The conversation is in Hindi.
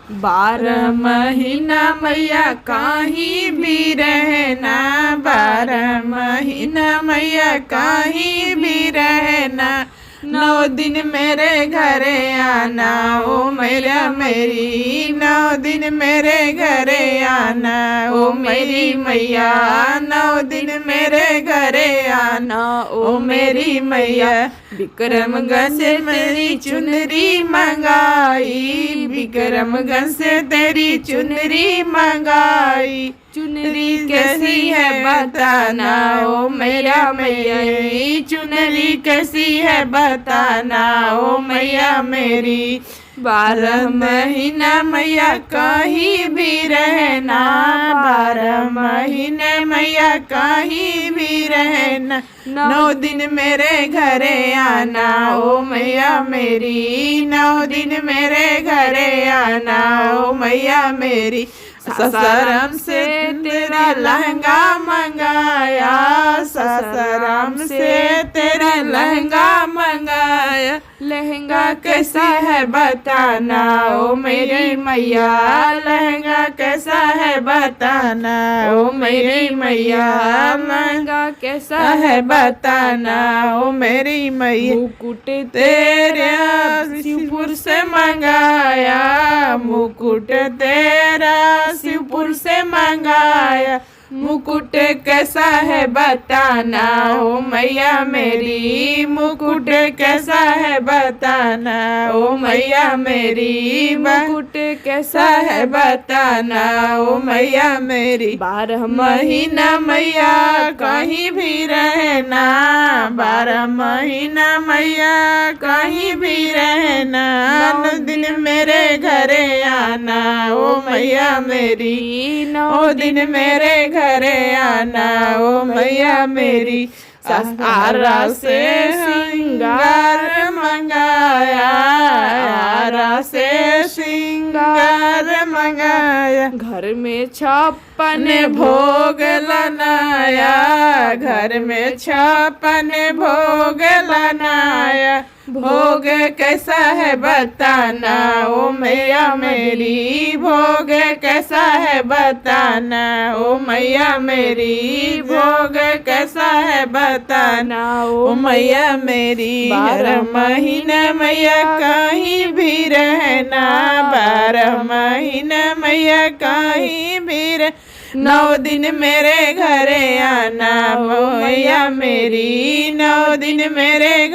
12 महीना मैया कहीं भी रहना, 12 महीना मैया कहीं भी रहना, 9 दिन मेरे घरे आना ओ मैया मेरी, 9 दिन मेरे घरे आना ओ मेरी मैया, 9 दिन मेरे घरे आना ओ मेरी मैया। विक्रमगंज से मेरी चुनरी मंगाई, विक्रमगंज से तेरी चुनरी मंगाई, चुनरी कैसी है बताना ओ मैया मेरी, चुनरी कैसी है बताना ओ मैया मेरी। 12 महीना मैया कहीं भी रहना, 12 महीने मैया कहीं भी रहना, 9 दिन मेरे घरे आना ओ मैया मेरी, 9 दिन मेरे घरे आना ओ मैया मेरी। सासाराम से तेरा लहंगा मंगाया, सासाराम से तेरा लहंगा मंगाया, लहंगा कैसा है बताना ओ मेरी मैया, लहंगा कैसा है बताना ओ मेरी मैया, लहंगा कैसा है बताना ओ मेरी मैया। मुकुट तेरा शिवपुर से मंगाया, मुकुट तेरा शिवपुर से मंगाया, मुकुट कैसा है बताना ओ मैया मेरी, मुकुट कैसा है बताना ओ मैया मेरी, मुकुट कैसा है बताना ओ मैया मेरी। 12 महीना मैया कहीं भी रहना, 12 महीना मैया कहीं भी रहना, 9 दिन मेरे घरे आना ओ मैया मेरी, 9 दिन मेरे घरे आना ओ मैया मेरी। आरा से सिंगार मंगाया, आरा से सिंगार मंगाया, घर में 56 भोग लनाया, घर में 56 भोग लनाया, भोग कैसा है बताना ओ मैया मेरी, भोग कैसा है बताना ओ मैया मेरी, भोग कैसा है बताना ओ मैया मेरी। 12 महीने मैया कहीं भी रहना, 12 महीने मैया कहीं भी रह, 9 दिन मेरे घरे आना ओ मैया मेरी, 9 दिन मेरे